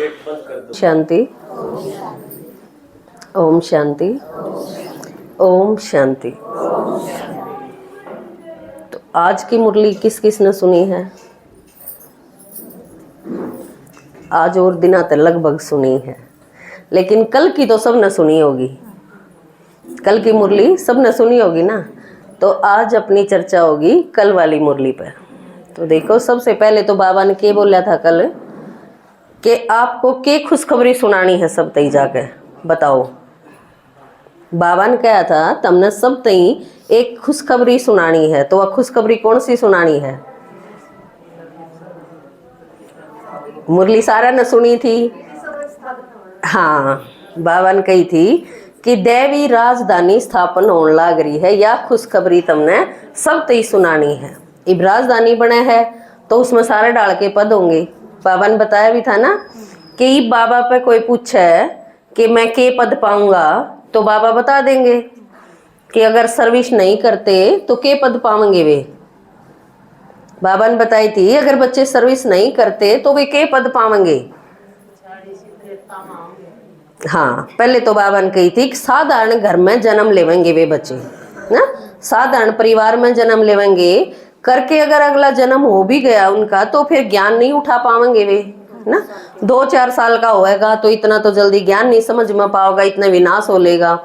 शांति। ओम शांति। ओम शांति। तो आज की मुरली किस किस ने सुनी है? आज और दिना तो लगभग सुनी है, लेकिन कल की तो सबने सुनी होगी। कल की मुरली सबने सुनी होगी ना। तो आज अपनी चर्चा होगी कल वाली मुरली पर। तो देखो, सबसे पहले तो बाबा ने क्या बोला था कल कि आपको के खुशखबरी सुनानी है सब तई जाके बताओ। बाबा ने कहा था तुमने सब तई एक खुशखबरी सुनानी है। तो वह खुशखबरी कौन सी सुनानी है? मुरली सारा ने सुनी थी। हाँ, बाबा ने कही थी कि देवी राजधानी स्थापन होने लाग रही है, या खुशखबरी तुमने सब तई सुनानी है। इब राजधानी बने है तो उसमें सारे डाल के पद होंगे। बाबा ने बताया भी था ना कि इब बाबा पे कोई पूछे कि मैं के पद पाऊंगा तो बाबा बता देंगे कि अगर सर्विस नहीं करते तो के पद पाएंगे वे। बाबा ने बताई थी अगर बच्चे सर्विस नहीं करते तो वे के पद पाएंगे। हाँ, पहले तो बाबा ने कही थी कि साधारण घर में जन्म लेवेंगे वे बच्चे ना, साधारण परिवार में जन्म लेवेंगे करके। अगर अगला जन्म हो भी गया उनका तो फिर ज्ञान नहीं उठा पाएंगे वे ना। 2-4 साल का होएगा तो इतना तो जल्दी ज्ञान नहीं समझ में पाओगा, इतना विनाश हो लेगा।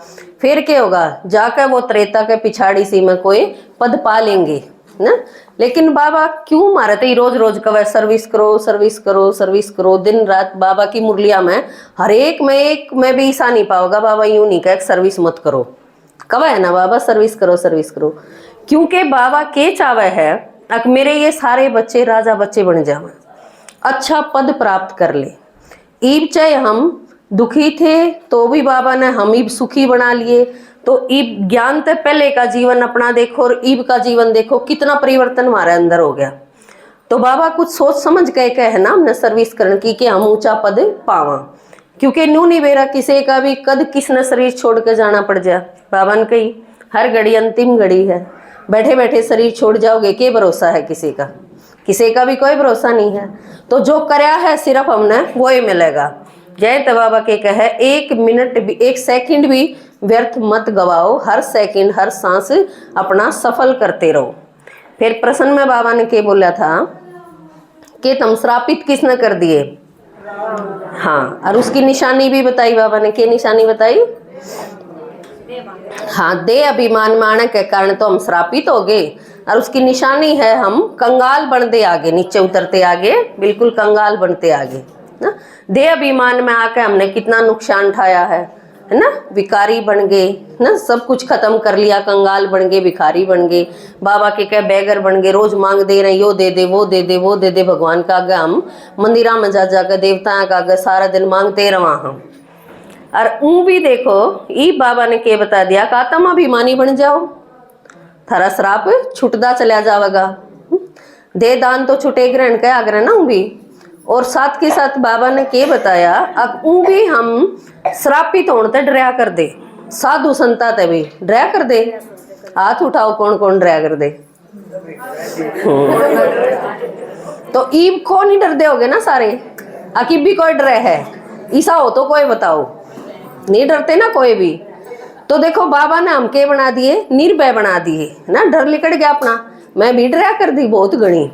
फिर क्या होगा, जाकर वो त्रेता के पिछाड़ी सी में कोई पद पा लेंगे ना। लेकिन बाबा क्यों मारते ही रोज रोज कवे सर्विस करो सर्विस करो सर्विस करो। दिन रात बाबा की मुरलिया में हर एक में भी ईसा नहीं पाओगा। बाबा यूं नहीं कहे सर्विस मत करो, कवे है ना बाबा सर्विस करो सर्विस करो। क्योंकि बाबा के चावे है अब मेरे ये सारे बच्चे राजा बच्चे बन जावे, अच्छा पद प्राप्त कर ले। ईब चाहे हम दुखी थे तो भी बाबा ने हम ईब सुखी बना लिए। तो ईब ज्ञान से पहले का जीवन अपना देखो और ईब का जीवन देखो, कितना परिवर्तन हमारे अंदर हो गया। तो बाबा कुछ सोच समझ के कहे ना हमने सर्विस करने की कि हम ऊंचा पद पावा। क्योंकि न्यू नहीं बेरा किसी का भी कद किसने शरीर छोड़ के जाना पड़ जाए। बाबा ने कही हर घड़ी अंतिम घड़ी है, बैठे बैठे शरीर छोड़ जाओगे, के भरोसा है किसी का? किसी का भी कोई भरोसा नहीं है। तो जो करया है सिर्फ हमने वो ही मिलेगा। जय तो बाबा के कहे एक मिनट भी एक सेकंड भी व्यर्थ मत गवाओ, हर सेकंड हर सांस अपना सफल करते रहो। फिर प्रश्न में बाबा ने क्या बोला था कि तुम श्रापित किसने कर दिए? हाँ, और उसकी निशानी भी बताई बाबा ने। क्या निशानी बताई? हाँ, दे अभिमान माने के कारण तो हम श्रापित हो गए, और उसकी निशानी है हम कंगाल बनते आगे, नीचे उतरते आगे, बिल्कुल कंगाल बनते आगे ना। दे अभिमान में आके हमने कितना नुकसान उठाया है ना। भिखारी बन गए ना, सब कुछ खत्म कर लिया, कंगाल बन गए, भिखारी बन गए, बाबा के क्या बैगर बन गए। रोज मांग दे रहे, यो दे दे वो दे दे वो दे दे। भगवान का आगे हम मंदिरा में जा जाकर देवताओं का आगे सारा दिन मांगते रहा हम। और ऊँ भी देखो ई बाबा ने क्या बता दिया कि आत्म अभिमानी बन जाओ, थारा श्राप छुटदा चला जाएगा। दे दान तो छुटे ग्रहण के आग्रह ना भी। और साथ के साथ बाबा ने क्या बताया, अब ऊँ भी हम श्रापित होने तक डरा कर दे, साधु संता ते भी डरा कर दे। हाथ उठाओ कौन कौन डरा कर दे। तो ईब को नहीं डर दे होगे ना सारे, अकीब भी कोई डरे है? ईसा हो तो कोई बताओ, नहीं डरते ना कोई भी। तो देखो बाबा ने हम के बना दिए, निर्भय बना दिए ना। डर लिकड़ गया अपना, मैं भी डरा कर दी बहुत गणी।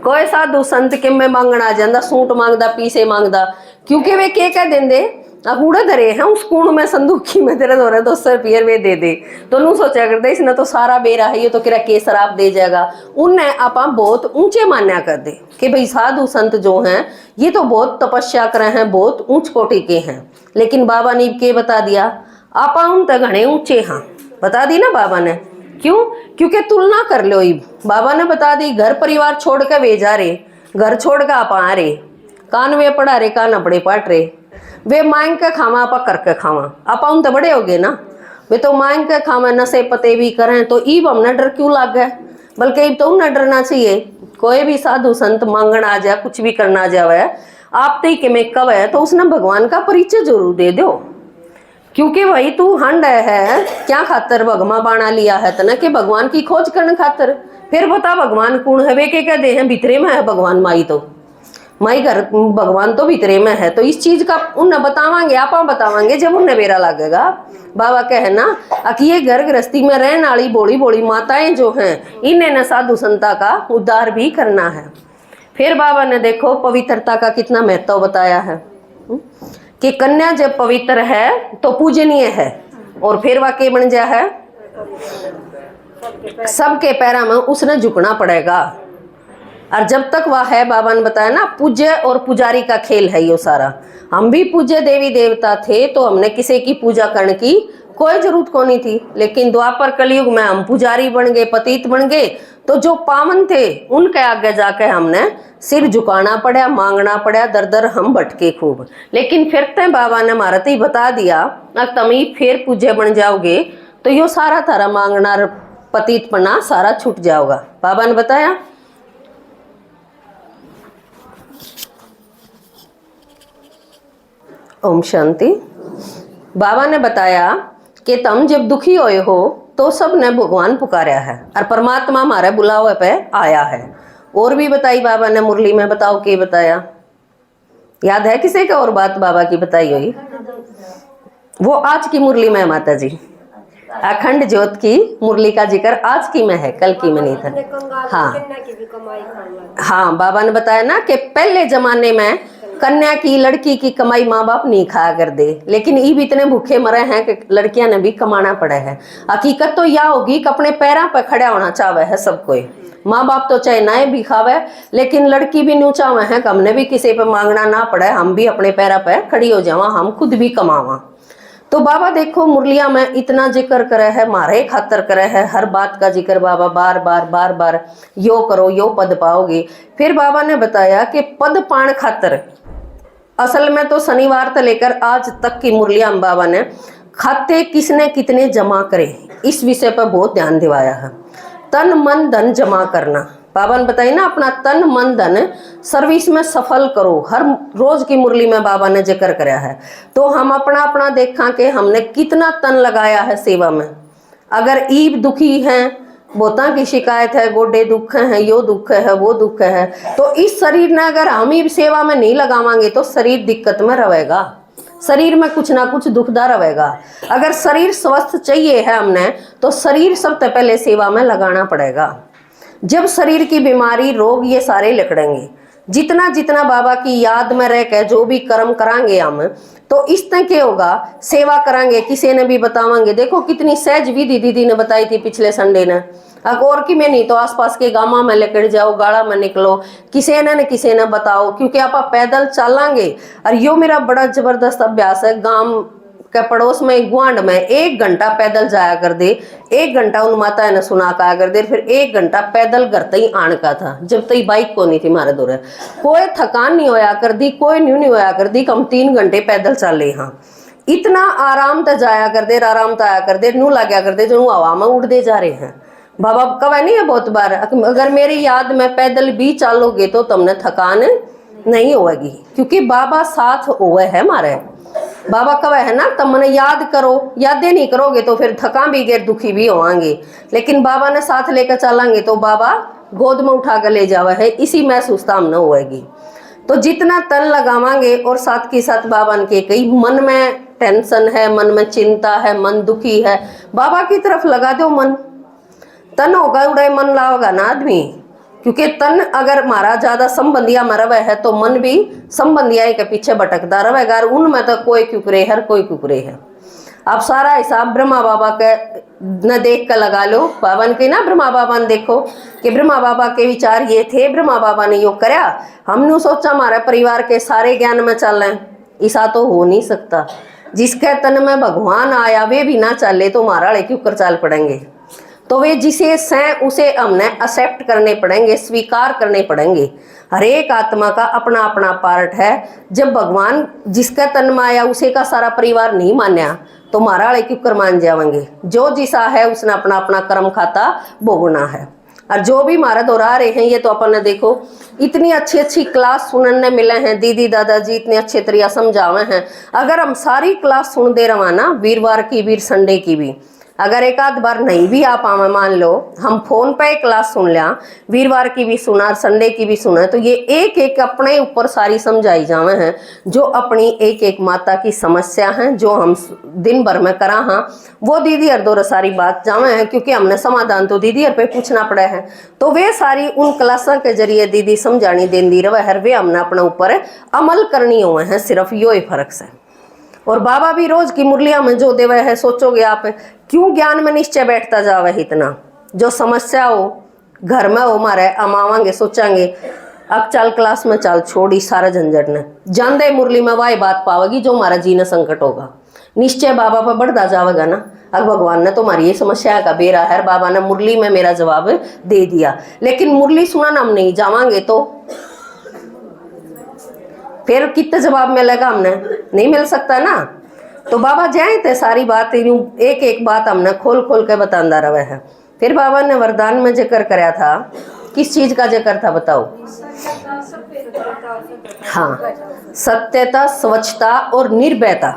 कोई साधु संत के मैं मांगना जाता, सूट मांगदा पीसे मांगदा, क्योंकि वे के कह देंगे कूड़े धरे हैं उस कूड़ में संदूकी में तेरे दो 200 रुपये वे दे दे। तो नू सोचा करते इसने तो सारा बेरा है, ये तो किरा के शराब दे जाएगा। उन्हें आप बहुत ऊंचे मान्या कर दे कि भाई साधु संत जो हैं ये तो बहुत तपस्या करे हैं, बहुत ऊंच कोटि के हैं। लेकिन बाबा ने के बता दिया आप उन तक घने ऊंचे हाँ, बता दी ना बाबा ने। क्यों? क्योंकि तुलना कर लो। बाबा ने बता दी घर परिवार छोड़ के वे जा रहे, घर छोड़ के आप आ रहे, कान वे पढ़ा रहे कान अपड़े पाट रहे। वे मांग के खावा आप करके खावा, आप उन तो बड़े हो गए ना। वे तो मांग के खावा, नशे पते भी करें, तो ईब हमने डर क्यों लग गए? बल्कि ईब तो उन्हें डरना चाहिए। कोई भी साधु संत मांगना आ जाए, कुछ भी करना जाए, आप ते के में कब है तो उसने भगवान का परिचय जरूर दे दो। क्योंकि भाई तू हंड है क्या खातर भगमा बाणा लिया है तना कि भगवान की खोज करने खातर। फिर बता भगवान कौन है? वे के दे हैं भितरे में है भगवान माई। तो माई घर भगवान तो भीतरे में है। तो इस चीज का उन्हें बतावांगे, आप बतावांगे जब उन्हें बेरा लगेगा। बाबा कहना कि ये घर गृहस्थी में रहने वाली बोली बोली माताएं जो हैं, इन्हें न साधु संता का उद्धार भी करना है। फिर बाबा ने देखो पवित्रता का कितना महत्व बताया है कि कन्या जब पवित्र है तो पूजनीय है, और फिर वह के बन जा है, सबके पैरों में उसने झुकना पड़ेगा। और जब तक वह है, बाबा ने बताया ना, पूज्य और पुजारी का खेल है ये सारा। हम भी पूज्य देवी देवता थे तो हमने किसी की पूजा करने की कोई जरूरत को नहीं थी, लेकिन द्वापर कलयुग में हम पुजारी बन गए, पतित बन गए, तो जो पावन थे उनके आगे जाके हमने सिर झुकाना पड़ा, मांगना पड़ा, दर दर हम भटके खूब। लेकिन फिर तय बाबा ने हमारा तो बता दिया, अगर तुम ही फिर पूज्य बन जाओगे तो यो सारा थारा मांगना पतितपना सारा छूट जाओगा। बाबा ने बताया। ओम शांति। बाबा ने बताया कि तुम जब दुखी होए हो तो सब ने भगवान पुकारा है और परमात्मा हमारे बुलावे पे आया है। और भी बताई बाबा ने मुरली में, बताओ के बताया, याद है किसी का और बात बाबा की बताई हुई? वो आज की मुरली में माता जी, अखंड ज्योत की मुरली का जिक्र आज की में है, कल की में नहीं था। हाँ, बाबा ने बताया ना कि पहले जमाने में कन्या की, लड़की की कमाई माँ बाप नहीं खाया कर दे, लेकिन ये भी इतने भूखे मरे हैं कि लड़कियां ने भी कमाना पड़ा है। हकीकत तो यह होगी कि अपने पैरों पर खड़ा होना चाहे है सब कोई। माँ बाप तो चाहे ना भी खावे, लेकिन लड़की भी न्यू चाहे है कि हमने भी किसी पे मांगना ना पड़े, हम भी अपने पैरों पर खड़ी हो जावा, हम खुद भी कमावा। तो बाबा देखो मुरलिया में इतना जिक्र करे है, मारे खातर करे है, हर बात का जिक्र बाबा बार बार बार बार, यो करो यो पद पाओगे। फिर बाबा ने बताया कि पद पाण खातर, असल में तो शनिवार से लेकर आज तक की मुरलिया में बाबा ने खाते किसने कितने जमा करे इस विषय पर बहुत ध्यान दिवाया है। तन मन धन जमा करना, बाबा ने बताई ना, अपना तन मन धन सर्विस में सफल करो। हर रोज की मुरली में बाबा ने जिक्र कराया है। तो हम अपना अपना देखा कि हमने कितना तन लगाया है सेवा में। अगर ईब दुखी हैं, बोता की शिकायत है, गोडे दुख हैं, यो दुख है, वो दुख है, तो इस शरीर ने अगर हम ही सेवा में नहीं लगावांगे तो शरीर दिक्कत में रहेगा, शरीर में कुछ ना कुछ दुखदा रहेगा। अगर शरीर स्वस्थ चाहिए है हमने, तो शरीर सबसे पहले सेवा में लगाना पड़ेगा। जब शरीर की बीमारी, रोग ये सारे लिखड़ेंगे, जितना जितना बाबा की याद में रह के जो भी कर्म करांगे हम, तो इस तरह के होगा, सेवा करांगे, किसी ने भी बतावांगे। देखो कितनी सहज विधि दीदी ने बताई थी पिछले संडे ने। और की में नहीं तो आसपास के गांव में लेकर जाओ, गाड़ा में निकलो, किसी ने बताओ, क्योंकि आप पैदल चलांगे। और यो मेरा बड़ा जबरदस्त अभ्यास है। गांव के पड़ोस में गुआंड में 1 घंटा पैदल जाया कर दे, 1 घंटा उन माता ने सुना का कर दे, फिर 1 घंटा पैदल घर तक ही आने का था, जब तक बाइक को नहीं थी मारे दूर। कोई थकान नहीं होया कर दी, कोई न्यू नहीं होया कर दी, कम 3 घंटे पैदल चले। हाँ, इतना आराम तक जाया कर दे, आराम तक आया कर दे, नू लग्या कर दे जो हवा में उड़ते जा रहे हैं। बाबा कवा नहीं है बहुत बार, अगर मेरी याद में पैदल भी चलोगे तो तुमने थकान नहीं होगी, क्योंकि बाबा साथ हुए है हमारे। बाबा कवा है ना, तुम मने याद करो, यादें नहीं करोगे तो फिर थका भी गए, दुखी भी होंगे, लेकिन बाबा ने साथ लेकर चलेंगे तो बाबा गोद में उठा कर ले जावा है, इसी महसूसता हम न होएगी। तो जितना तन लगावांगे, और साथ के साथ बाबा के कई मन में टेंशन है, मन में चिंता है, मन दुखी है, बाबा की तरफ लगा दो मन। तन होगा उड़े मन लाओगा ना आदमी, क्योंकि तन अगर मारा ज्यादा संबंधिया में रवे है तो मन भी संबंधिया के पीछे भटकता रहेगा, और उनमें तो कोई कुकरे हर कोई कुकरे है। आप सारा हिसाब ब्रह्मा बाबा के न देख कर लगा लो, बाबा के ना, ब्रह्मा बाबा ने देखो कि ब्रह्मा बाबा के विचार ये थे, ब्रह्मा बाबा ने यो करया, हमने सोचा हमारे परिवार के सारे ज्ञान में चल रहे, ऐसा तो हो नहीं सकता। जिसके तन में भगवान आया वे भी ना चले तो हमारा क्यों कर चाल पड़ेंगे। तो वे जिसे सह उसे हमने एक्सेप्ट करने पड़ेंगे, स्वीकार करने पड़ेंगे। हर एक आत्मा का अपना अपना पार्ट है। जब भगवान जिसका तन में आया उसे का सारा परिवार नहीं मान्या तो हमारा क्यों कर मान जाएंगे। जो जिसा है उसने अपना अपना कर्म खाता भोगना है। और जो भी हमारा दोहरा रहे हैं, ये तो अपन ने देखो इतनी अच्छी अच्छी क्लास सुनने मिले हैं, दीदी दादाजी इतने अच्छे तरीका समझावे हैं। अगर हम सारी क्लास सुन दे रहा ना, वीरवार की भी संडे की भी, अगर एक आध बार नहीं भी आ पावे, मान लो हम फोन पे क्लास सुन लिया, वीरवार की भी सुना, संडे की भी सुना, तो ये एक एक अपने ऊपर सारी समझाई जावे हैं, जो अपनी एक एक माता की समस्या है, जो हम दिन भर में करा हाँ वो दीदी हर दो सारी बात जावे हैं, क्योंकि हमने समाधान तो दीदी हर पे पूछना पड़ा है। तो वे सारी उन क्लासा के जरिए दीदी समझानी देंदी रहे हर, वे हमने अपने ऊपर अमल करनी हुए हैं, सिर्फ यो ही फर्क है। और बाबा भी रोज की मुरलिया में जो देवे है, सोचोगे आप क्यों ज्ञान में निश्चय बैठता जावे इतना, जो समस्या हो घर में हो हमारे अमावांगे सोचांगे अब चल क्लास में चल छोड़ी सारा झंझट ने, जानदे मुरली में वाही बात पावेगी जो हमारा जीना संकट होगा, निश्चय बाबा पर बढ़ता जाएगा ना। अब भगवान ने तो हमारी ये समस्या का बेरा है, बाबा ने मुरली में मेरा जवाब दे दिया, लेकिन मुरली सुना हम नहीं जावांगे तो फिर कितना जवाब मिलेगा, हमने नहीं मिल सकता ना। तो बाबा जाए थे सारी बात एक एक बात हमने खोल खोल के बतांदा रहे है। फिर बाबा ने वरदान में जिक्र कराया था, किस चीज का जिक्र था बताओ? हाँ, सत्यता, स्वच्छता और निर्भयता।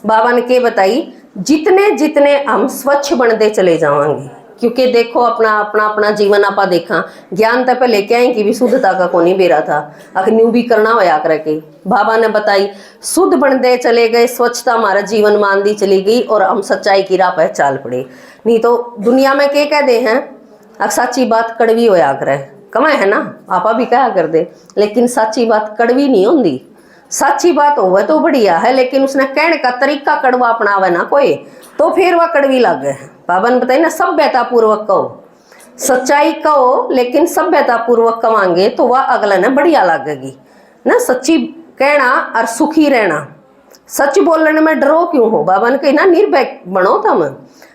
बाबा ने क्या बताई, जितने जितने हम स्वच्छ बनते चले जाएंगे, क्योंकि देखो अपना अपना अपना जीवन आपा देखा, ज्ञान तक लेके आए कि भी शुद्धता का कोनी बेरा था, अग्नि भी करना होया करके बाबा ने बताई, शुद्ध बनते चले गए, स्वच्छता हमारा जीवन मानदी चली गई और हम सच्चाई की राह पर चाल पड़े। नहीं तो दुनिया में क्या कह दे हैं, अब सच्ची बात कड़वी होया करे, कमाए है ना, आपा भी कहा कर दे, लेकिन सच्ची बात कड़वी नहीं होती। सच्ची बात हो तो बढ़िया है, लेकिन उसने कहने का तरीका कड़वा अपनावे ना कोई, तो फिर वह कड़वी लगे। बाबा ने बताई ना, सभ्यता पूर्वक कहो, सच्चाई कहो, लेकिन सभ्यता पूर्वक कमांगे तो वह अगला ने बढ़िया लगेगी ना। सच्ची कहना और सुखी रहना, सच बोलने में डरो क्यों हो? बाबा ने कही ना, निर्भय बनो तुम।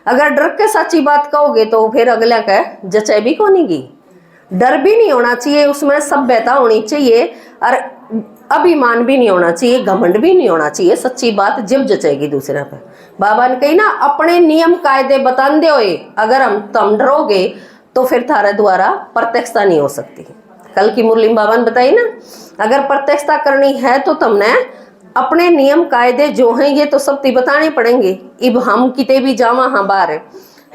अगर डर के सच्ची बात कहोगे तो फिर अगला कह जचे भी कोनी की। डर भी नहीं होना चाहिए, उसमें सभ्यता होनी चाहिए और अभिमान भी नहीं होना चाहिए, घमंड भी नहीं होना चाहिए। सच्ची बात जब जचेगी दूसरे पे। बाबा ने कही ना, अपने नियम कायदे बताते हुए अगर हम तुम डरोगे तो फिर थारे द्वारा प्रत्यक्षता नहीं हो सकती। कल की मुरली बाबा ने बताई ना, अगर प्रत्यक्षता करनी है तो तुमने अपने नियम कायदे जो हैं ये तो सब बताने पड़ेंगे। इब हम किते भी जावा हाँ बाहर,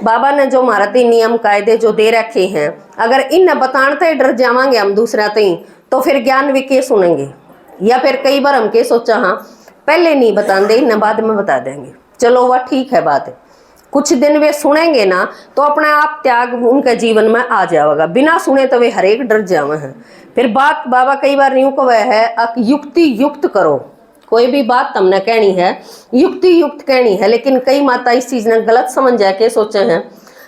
बाबा ने जो हमारा नियम कायदे जो दे रखे हैं, अगर इन बताने डर जावांगे हम दूसरा तो फिर ज्ञान भी के सुनेंगे। या फिर कई बार हम के सोचा हाँ पहले नहीं बता दे, इन बाद में बता देंगे, चलो वह ठीक है बात है। कुछ दिन वे सुनेंगे ना तो अपने आप त्याग उनके जीवन में आ जाएगा, बिना सुने तो वे हरेक डर जावे हैं। फिर बात बाबा कई बार यूं कहे है, युक्ति युक्त करो, कोई भी बात तुमने कहनी है युक्ति युक्त कहनी है। लेकिन कई माता इस चीज ने गलत समझ जाके सोचे हैं,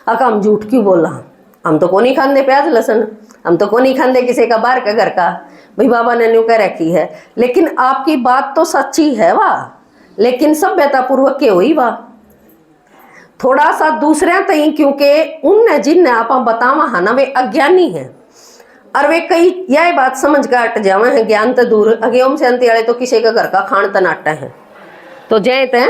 अका हम झूठ क्यों बोला, हम तो को नहीं खाते प्याज लहसुन, हम तो को नहीं खाते किसी का बाहर का घर का, भाई बाबा ने न्यू कह रखी है। लेकिन आपकी बात तो सच्ची है वाह, लेकिन सभ्यता पूर्वक के हुई वाह, थोड़ा सा दूसरे तई, क्योंकि उनने जिनने आप बतावा है ना वे अज्ञानी है और वे कई यह बात समझ कर हट जावे हैं, ज्ञान तो दूर अगे ओम शांति वाले तो किसी का घर का खान तनाटा है, तो जय ते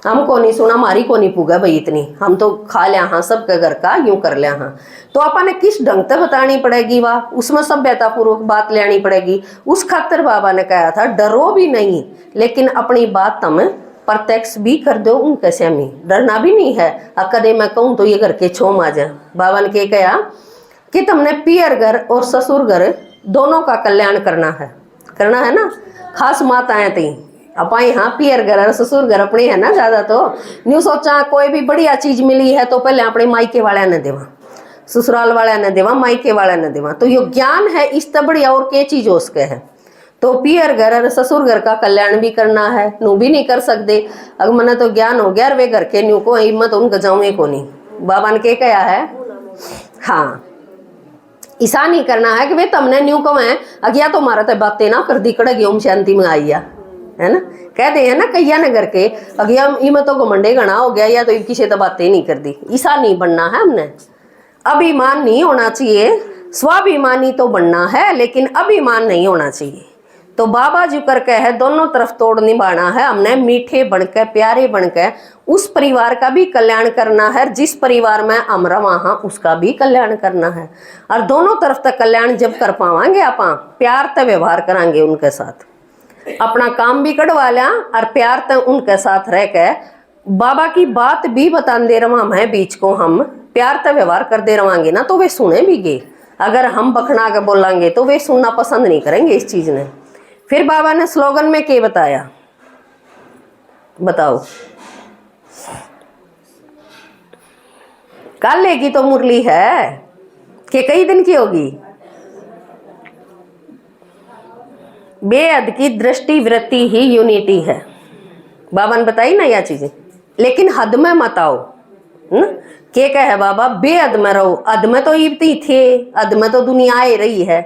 हमको नहीं सुना, हमारी को नहीं पुगा भाई इतनी, हम तो खा लिया हाँ सबके घर का यूं कर लिया हाँ। तो अपन ने किस ढंग से बतानी पड़ेगी वाह, उसमें सभ्यता पूर्वक बात लेनी पड़ेगी। उस खातर बाबा ने कहा था डरो भी नहीं, लेकिन अपनी बात तुम प्रत्यक्ष भी कर दो उनके सामने, डरना भी नहीं है। कदे मैं कहूँ तो ये घर के छोम आ जाए। बाबा ने क्या कहा कि तुमने पियर घर और ससुर घर दोनों का कल्याण करना है ना। खास माताएं थी अपाई हाँ पियर घर और ससुर घर अपने है ना, ज्यादा तो न्यू सोचा कोई भी बढ़िया चीज मिली है तो पहले अपने मायके वाले ने देवा, ससुराल वाले ने देवा, मायके वाले ने देवा। तो यो ज्ञान है, इस तो बढ़िया और क्या चीज हो सके है। तो पियर घर और ससुर घर का कल्याण भी करना है, नू भी नहीं कर सकते। अगर मैंने तो ज्ञान हो गया वे घर के न्यू को हिम्मत उनका जाऊँ को नहीं। बाबा ने क्या कहा है, हाँ ऐसा नहीं करना है कि वे तुमने न्यू को है अगिया तो मारा तो बातें ना कर दी कड़गी ओम शांति में आई है ना, कहते हैं ना कईया नगर के अगिया इम तो घमंडे गणा हो गया या तो किसी तो बातें नहीं कर दी। ऐसा नहीं बनना है, हमने अभिमान नहीं होना चाहिए, स्वाभिमानी तो बनना है लेकिन अभिमान नहीं होना चाहिए। तो बाबा जी करके है दोनों तरफ तोड़ निभाना है, हमने मीठे बनकर प्यारे बनकर उस परिवार का भी कल्याण करना है, जिस परिवार में हम वहाँ उसका भी कल्याण करना है। और दोनों तरफ तक कल्याण जब कर पावांगे आप प्यार तक व्यवहार करांगे उनके साथ, अपना काम भी कढ़वा लिया और प्यार तक उनके साथ रह के बाबा की बात भी बता दे रहा मैं बीच को हम प्यार का व्यवहार कर दे रवांगे ना तो वे सुने भी गे। अगर हम बखना के बोलेंगे तो वे सुनना पसंद नहीं करेंगे इस चीज ने। फिर बाबा ने स्लोगन में क्या बताया बताओ। कल लेगी तो मुरली है कि कई दिन की होगी। बेहद की दृष्टि वृत्ति ही यूनिटी है। बाबा ने बताई ना यह चीजें, लेकिन हद में मत आओ। के कहे बाबा बेहद में रहो। अद में तो इबती थे, अद में तो दुनिया आ रही है।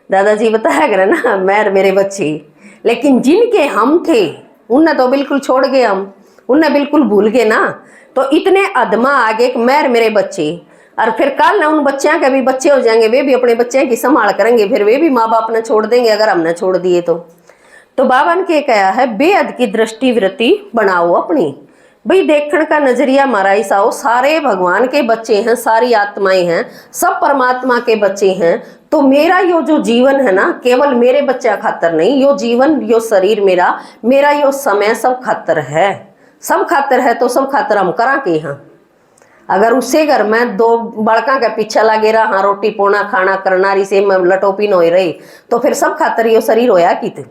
दादाजी बताया करे ना मैं मेरे बच्चे, लेकिन जिनके हम थे उन्हें तो बिल्कुल छोड़ गए हम, उन्हें बिल्कुल भूल गए ना। तो इतने अदमा आगे मैं मेरे बच्चे, और फिर कल ना उन बच्चों के भी बच्चे हो जाएंगे, वे भी अपने बच्चे की संभाल करेंगे, फिर वे भी माँ बाप ने छोड़ देंगे अगर हमने छोड़ दिए तो बाबा ने क्या कहा है, बेहद की दृष्टि वृत्ति बनाओ अपनी। भाई देखने का नजरिया हमारा ऐसा हो, सारे भगवान के बच्चे हैं, सारी आत्माएं हैं, सब परमात्मा के बच्चे हैं। तो मेरा यो जो जीवन है ना केवल मेरे बच्चा खातर नहीं, यो जीवन यो शरीर मेरा यो समय सब खातर है, सब खातर है। तो सब खातर हम करा के हाँ। अगर उससे घर में दो बड़का के पीछे लगे रहा हाँ, रोटी पोना खाना करना रही से लटोपी न हो रही, तो फिर सब खातर यो शरीर होया कित,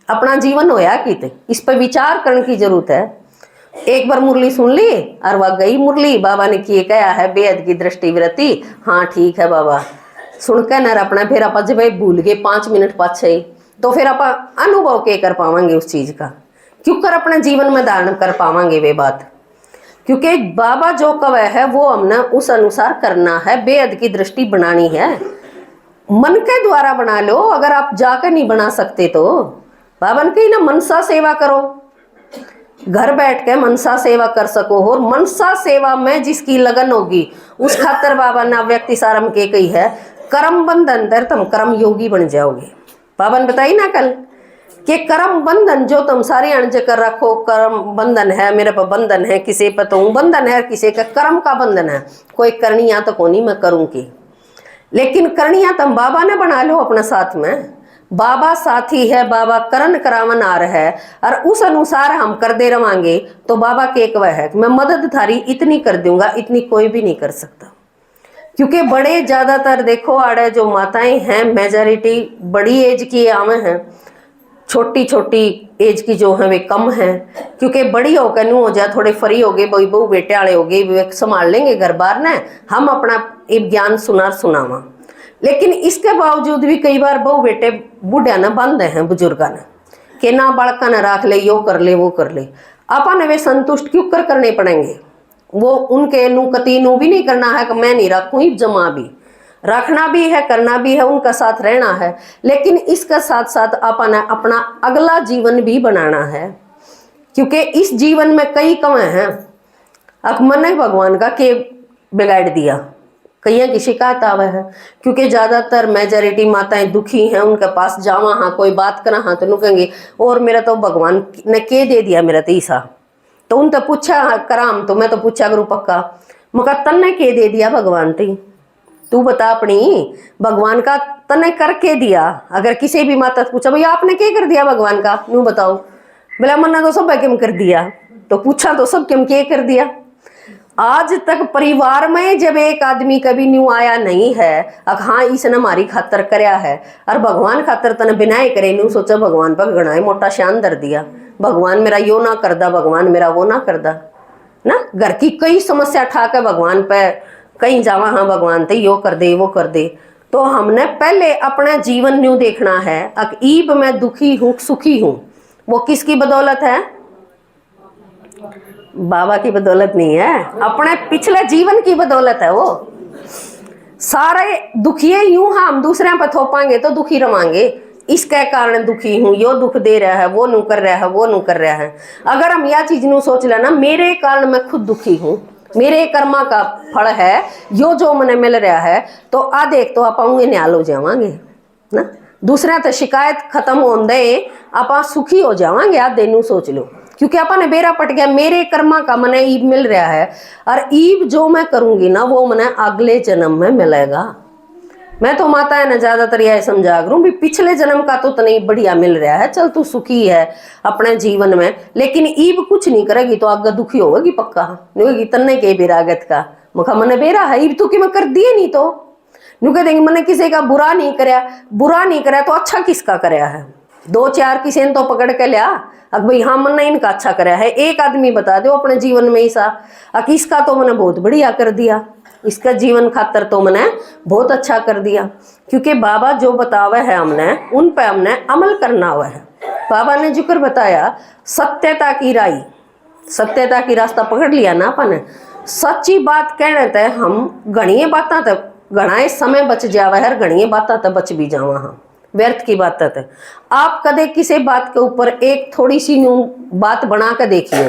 अपना जीवन होया कित। इस पर विचार करने की जरूरत है। एक बार मुरली सुन ली और वह गई मुरली। बाबा ने किए कहा है बेहद की दृष्टि वृत्ति। हाँ ठीक है बाबा, सुनकर न अपना फिर आप जब भूल गए 5 मिनट पाछे, तो फिर आप अनुभव के कर पावांगे उस चीज का, क्यों कर अपने जीवन में धारण कर पावांगे वे बात। क्योंकि बाबा जो कवे है वो हमने उस अनुसार करना है, बेहद की दृष्टि बनानी है। मन के द्वारा बना लो, अगर आप जाकर नहीं बना सकते तो बाबा ने कही ना मनसा सेवा करो, घर बैठ के मनसा सेवा कर सको हो। और मनसा सेवा में जिसकी लगन होगी उस खातर बाबा ने व्यक्ति सारम के कही है, कर्म बंधन दर तुम कर्म योगी बन जाओगे। बाबा ने बताई ना कल कि कर्म बंधन जो तुम सारी अणज कर रखो, कर्म बंधन है, मेरे पर बंधन है, किसी पर तो बंधन है, किसी का कर्म का बंधन है। कोई करनिया तो कोनी मैं करूंगी, लेकिन करनिया तुम बाबा ने बना लो अपने साथ में। बाबा साथी है, बाबा करण करावन आ रहा है, और उस अनुसार हम कर दे रवांगे तो बाबा के कह है कि मैं मदद थारी इतनी कर दूंगा, इतनी कोई भी नहीं कर सकता। क्योंकि बड़े ज्यादातर देखो आड़े जो माताएं हैं मेजॉरिटी बड़ी एज की आवे हैं, छोटी छोटी एज की जो है वे कम है। क्योंकि बड़ी होकर नू हो जाए, थोड़े फ्री हो गए, बहू बेटे आले हो गए, वे संभाल लेंगे घर बार ने, हम अपना ज्ञान सुनावा। लेकिन इसके बावजूद भी कई बार बहु बेटे बूढ़ा न बंद हैं बुजुर्गा ने कि ना बालका न राख ले, यो कर ले वो कर ले। अपन वे संतुष्ट क्यों करने पड़ेंगे, वो उनके नू कती नू भी नहीं करना है कि मैं नहीं रखूं, जमा भी रखना भी है, करना भी है, उनका साथ रहना है। लेकिन इसका साथ साथ अपन अपना अगला जीवन भी बनाना है। क्योंकि इस जीवन में कई कम हैं, अब मन भगवान का के बिगाड़ दिया, कई की शिकायत आवे है। क्योंकि ज्यादातर मेजॉरिटी माताएं दुखी हैं, उनके पास जावा हाँ कोई बात करा हाँ तो कहेंगे और मेरा तो भगवान ने के दे दिया मेरा तो ईसा। तो उन तो पूछा कराम, तो मैं तो पूछा करूँ पक्का, मका तन्ने के दे दिया भगवान तू बता अपनी भगवान का तने करके दिया। अगर किसी भी माता से पूछा भैया आपने क्या कर दिया भगवान का, नू बताओ, बोला मन्ना तो सब क्यों कर दिया, तो पूछा तो सब क्यों क्या कर दिया। आज तक परिवार में जब एक आदमी कभी न्यू आया नहीं है अब हाँ इसने हमारी खातर करया है, और भगवान खातर तने बिना करे नू सोचा भगवान पर गणाए मोटा शान दर दिया, भगवान मेरा यो ना करदा, भगवान मेरा वो ना करदा ना। घर की कई समस्या ठा के भगवान पे कहीं जावा हाँ भगवान ते यो कर दे वो कर दे। तो हमने पहले अपना जीवन न्यू देखना है। अब ईब मैं दुखी हूँ सुखी हूँ, वो किसकी बदौलत है, बाबा की बदौलत नहीं है, अपने पिछले जीवन की बदौलत है। वो सारे दुखिए यूं हम दूसरे पर थोपांगे तो दुखी रवांगे, इसके कारण दुखी हूं, यो दुख दे रहा है, वो नू कर रहा है, वो नू कर रहा है। अगर हम यह चीज नू सोच लेना मेरे कारण मैं खुद दुखी हूं, मेरे कर्मा का फल है यो जो मने मिल रहा है, तो आ देख तो आप न्याल हो जावांगे ना। दूसरा तो शिकायत खत्म हो दे आप सुखी हो जावांगे, आ देनू सोच लो। क्योंकि अपन बेरा पट गया मेरे कर्मा का मने ईब मिल रहा है, और ईब जो मैं करूंगी ना वो मने अगले जन्म में मिलेगा। मैं तो माता है ना ज्यादातर यह समझा करूं भी पिछले जन्म का तो तने बढ़िया मिल रहा है, चल तू सुखी है अपने जीवन में, लेकिन ईब कुछ नहीं करेगी तो आगे दुखी होगी पक्का। नहीं तन्ने के बेरागत का मुखा मन बेरा है, ईब तू कि मैं कर दिए नहीं तो नु कह देंगे मैंने किसी का बुरा नहीं कराया तो अच्छा किसका कराया है। दो चार किसी ने तो पकड़ के लिया अब भाई हाँ मैंने इनका अच्छा कराया है, एक आदमी बता दो अपने जीवन में ऐसा इसका तो मैंने बहुत बढ़िया कर दिया, इसका जीवन खातर तो मैंने बहुत अच्छा कर दिया। क्योंकि बाबा जो बतावे है हमने उन पे हमने अमल करना हुआ है। बाबा ने जिक्र बताया सत्यता की राई, सत्यता की रास्ता पकड़ लिया ना अपन, सच्ची बात कहने ते हम घणिये बातें ते घना समय बच जावा है, घणिये बातें ते बच भी जावा। हाँ व्यर्थ की बात है। आप कदे किसी बात के ऊपर एक थोड़ी सी न्यू बात बना के देखिए,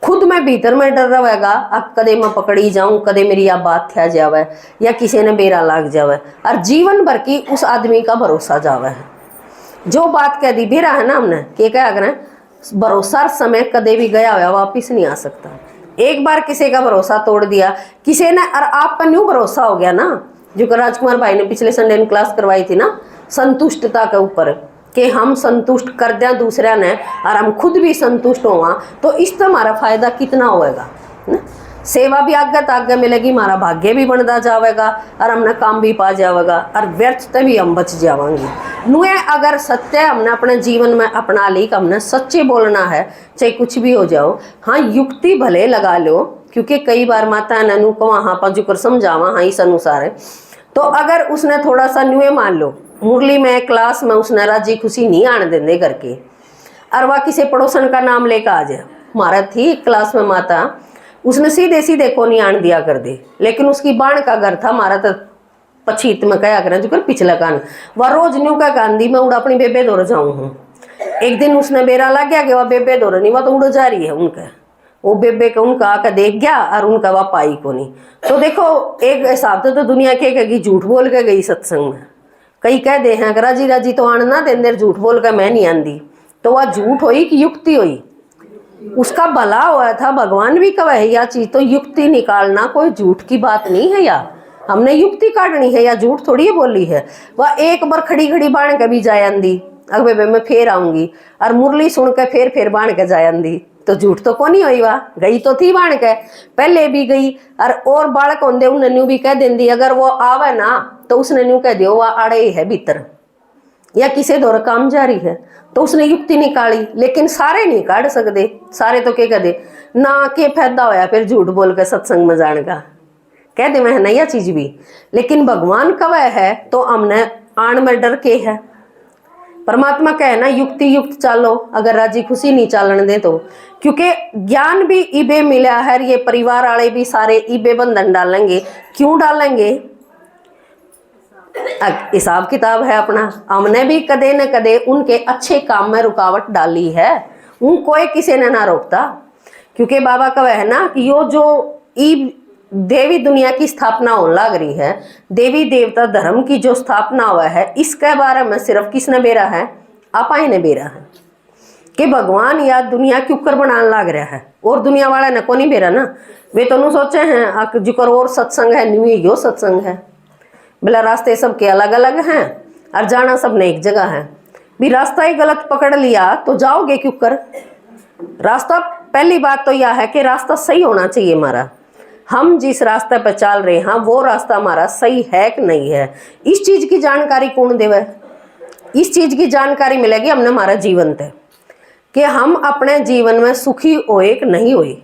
खुद में भीतर में डर रहेगा अब कदे मैं पकड़ी जाऊं, कदे मेरी यह बात थया जावे या किसी ने बेरा लाग जावे, और जीवन भर की उस आदमी का भरोसा जावे है। जो बात कह दी बेरा है ना हमने क्या करें, भरोसा समय कदे भी गया हुआ वापिस नहीं आ सकता। एक बार किसी का भरोसा तोड़ दिया किसी ने और आपका न्यू भरोसा हो गया ना, जो राजकुमार भाई ने पिछले संडे में क्लास करवाई थी ना संतुष्टता के ऊपर कि हम संतुष्ट कर दें दूसरा ने और हम खुद भी संतुष्ट होवा, तो इससे हमारा फायदा कितना होएगा ना? सेवा भी आगे मिलेगी, हमारा भाग्य भी बनता जाएगा और हमने काम भी पा जाएगा और व्यर्थता भी हम बच जाएंगे। नुए अगर सत्य हमने अपने जीवन में अपना ली, हमने सच्चे बोलना है चाहे कुछ भी हो जाओ। हाँ युक्ति भले लगा लो, क्योंकि कई बार माता ननु को वहाँ पर जुकर समझावा हाँ इस अनुसार है, तो अगर उसने थोड़ा सा नुए मान लो मुरली में क्लास में उसने राजी खुशी नहीं आने देंगे करके, और वह किसी पड़ोसन का नाम लेकर आ जाए, हमारा थी क्लास में माता उसने सीधे सीधे को नहीं आने दिया कर दे, लेकिन उसकी बाण का घर था हमारा तो पछीत में कया करें जो कर पिछला कान वह रोज न्यू का गांधी मैं उड़ा अपनी बेबे दौड़ जाऊँ हूँ। एक दिन उसने बेरा लग गया कि वह बेबे दौड़ नहीं, वह तो उड़ जा रही है उनका, वो बेबे का उनका आकर देख गया और उनका वह पाई को नहीं। तो देखो एक हिसाब से तो दुनिया के कहेगी झूठ बोल के गई सत्संग में, कई कह दे हैं राजी राजी तो आन ना दें झूठ बोल कर मैं नहीं आंदी, तो वह झूठ हुई कि युक्ति हुई, उसका भला हुआ था। भगवान भी कहे है या चीज तो युक्ति निकालना कोई झूठ की बात नहीं है, या हमने युक्ति काटनी है या झूठ थोड़ी बोली है। वह एक बार खड़ी खड़ी बाण के भी जाय आंदी अगबे मैं फिर आऊंगी और मुरली सुन के फिर बाण के जाय आंदी, तो झूठ तो कोनी हुई, वह गई तो थी बाण के पहले भी गई और बालक होंगे उन्हें न्यू भी कह देंदी अगर वो आवे ना तो उसने न्यू कह दियो वह आड़े है भीतर या किसी दौर काम जारी है, तो उसने युक्ति निकाली। लेकिन सारे नहीं काट सकते, सारे तो क्या कह दे ना के फायदा होया फिर झूठ बोल के सत्संग में जाने का, कह दे मैं नया चीज भी। लेकिन भगवान कव है तो हमने आण में डर के है, परमात्मा कहे ना युक्ति युक्त चालो, अगर राजी खुशी नहीं चालन दे तो, क्योंकि ज्ञान भी इबे मिला है, ये परिवार वाले भी सारे इबे बंधन डालेंगे। क्यों डालेंगे? हिसाब किताब है अपना, हमने भी कदे न कदे उनके अच्छे काम में रुकावट डाली है, उनको किसी ने ना रोकता। क्योंकि बाबा का है ना कि यो जो देवी दुनिया की स्थापना होने लग रही है, देवी देवता धर्म की जो स्थापना हुआ है, इसके बारे में सिर्फ किसने बेरा है? आपा ही ने बेरा है कि भगवान या दुनिया क्यों कर बनाने लग रहा है, और दुनिया वाले ने को नहीं बेरा ना। वे तो नु सोचे हैं जिकर और सत्संग है न्यू यो सत्संग है, भला रास्ते सबके अलग अलग हैं और जाना सबने एक जगह है। भी रास्ता ही गलत पकड़ लिया तो जाओगे क्यों कर? रास्ता पहली बात तो यह है कि रास्ता सही होना चाहिए हमारा, हम जिस रास्ते पर चल रहे हैं वो रास्ता हमारा सही है कि नहीं है। इस चीज की जानकारी कौन देवे? इस चीज की जानकारी मिलेगी हमने हमारा जीवन तय कि हम अपने जीवन में सुखी होए कि नहीं होए,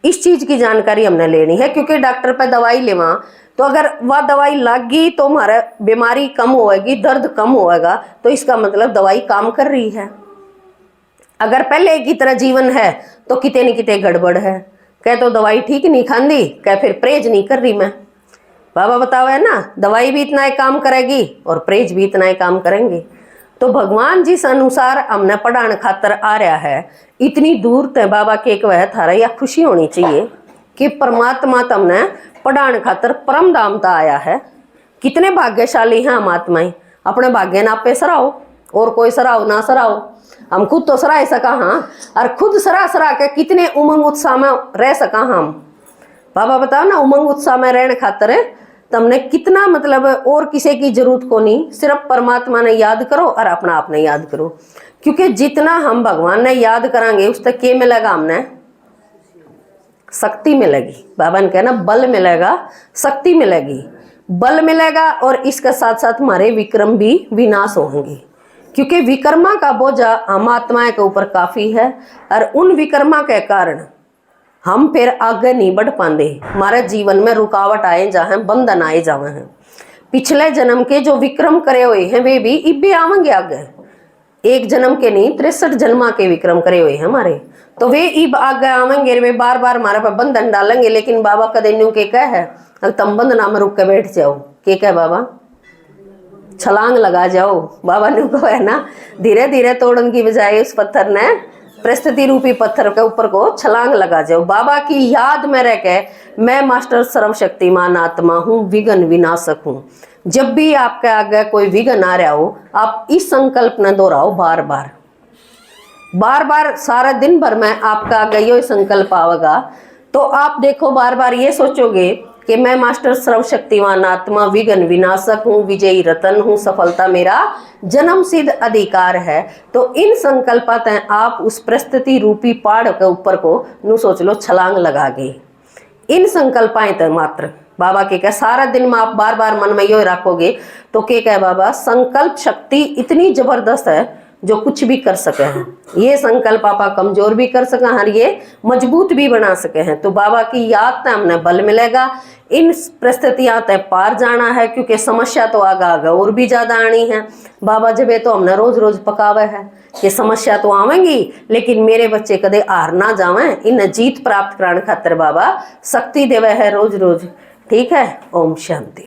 इस चीज की जानकारी हमने लेनी है। क्योंकि डॉक्टर पे दवाई लेवा तो अगर वह दवाई लगी तो हमारा बीमारी कम होएगी, दर्द कम होएगा, तो इसका मतलब दवाई काम कर रही है। अगर पहले की तरह जीवन है तो किते न किते गड़बड़ है, कह तो दवाई ठीक नहीं खांदी, कह फिर परहेज नहीं कर रही मैं। बाबा बताओ है ना, दवाई भी इतना ही काम करेगी और परहेज भी इतना ही काम करेंगे। तो भगवान जिस अनुसार हमने पढ़ाने खातर आ रहा है, इतनी दूर तक बाबा के एक वह थारा या खुशी होनी चाहिए कि परमात्मा तमने पढ़ाने खातर परम धाम ता आया है। कितने भाग्यशाली हैं हम आत्माएं, अपने भाग्य नापे सराओ, और कोई सराओ ना सराओ, हम खुद तो सराय सका हाँ, और खुद सरा के कितने उमंग उत्साह में रह सका हम। बाबा बताओ ना, उमंग उत्साह में रहने खातर तो हमने कितना मतलब और किसी की जरूरत को नहीं, सिर्फ परमात्मा ने याद करो और अपना आपने याद करो। क्योंकि जितना हम भगवान ने याद करांगे उस तक के मिलेगा, हमने शक्ति मिलेगी। बाबा ने कहना बल मिलेगा, शक्ति मिलेगी, बल मिलेगा और इसके साथ साथ हमारे विक्रम भी विनाश होंगे। क्योंकि विकर्मा का बोझा हम आत्माएं के ऊपर काफी है और उन विकर्मा के कारण हम फिर आगे नहीं बढ़ पाते। हमारे जीवन में रुकावट आए जाए, बंधन आए जावे हैं। पिछले जन्म के जो विक्रम करे हुए हैं वे भी इब्बे आवेंगे आगे, एक जन्म के नहीं 63 जन्मा के विक्रम करे हुए हैं हमारे, तो वे इब आगे आवेंगे, वे बार बार हमारे पर बंधन डालेंगे। लेकिन बाबा कदे न्यू के कह है तुम बंधना में रुक के बैठ जाओ, के कह बाबा छलांग लगा जाओ। बाबा ने कहा है ना, धीरे धीरे तोड़न की बजाय उस पत्थर ने परिस्थिति रूपी पत्थर के ऊपर को छलांग लगा जाओ। बाबा की याद में रह के मैं मास्टर सर्वशक्तिमान आत्मा हूँ, विघ्न विनाशक हूँ। जब भी आपके आगे कोई विघ्न आ रहा हो, आप इस संकल्प न दोहराओ बार बार बार बार, सारा दिन भर में आपका आगे ये संकल्प आवेगा तो आप देखो बार बार ये सोचोगे कि मैं मास्टर सर्वशक्तिमान आत्मा विघ्न विनाशक हूँ, विजयी रतन हूँ, सफलता मेरा जन्म सिद्ध अधिकार है। तो इन संकल्पत आप उस परिस्थिति रूपी पहाड़ के ऊपर को नू सोच लो छलांग लगा गए। इन संकल्पाएं तो मात्र बाबा के कह सारा दिन में आप बार बार मन में यो रखोगे तो के कह बाबा संकल्प शक्ति इतनी जबरदस्त है जो कुछ भी कर सके हैं। ये संकल्प आपा कमजोर भी कर सके हैं, ये मजबूत भी बना सके हैं। तो बाबा की याद से हमने बल मिलेगा, इन परिस्थितियां तय पार जाना है। क्योंकि समस्या तो आगे आगे और भी ज्यादा आनी है। बाबा जब ये तो हमने रोज रोज पकावे है कि समस्या तो आवेंगी लेकिन मेरे बच्चे कदे हार ना जावे, इन जीत प्राप्त कराने खातिर बाबा शक्ति देवे है रोज रोज। ठीक है, ओम शांति।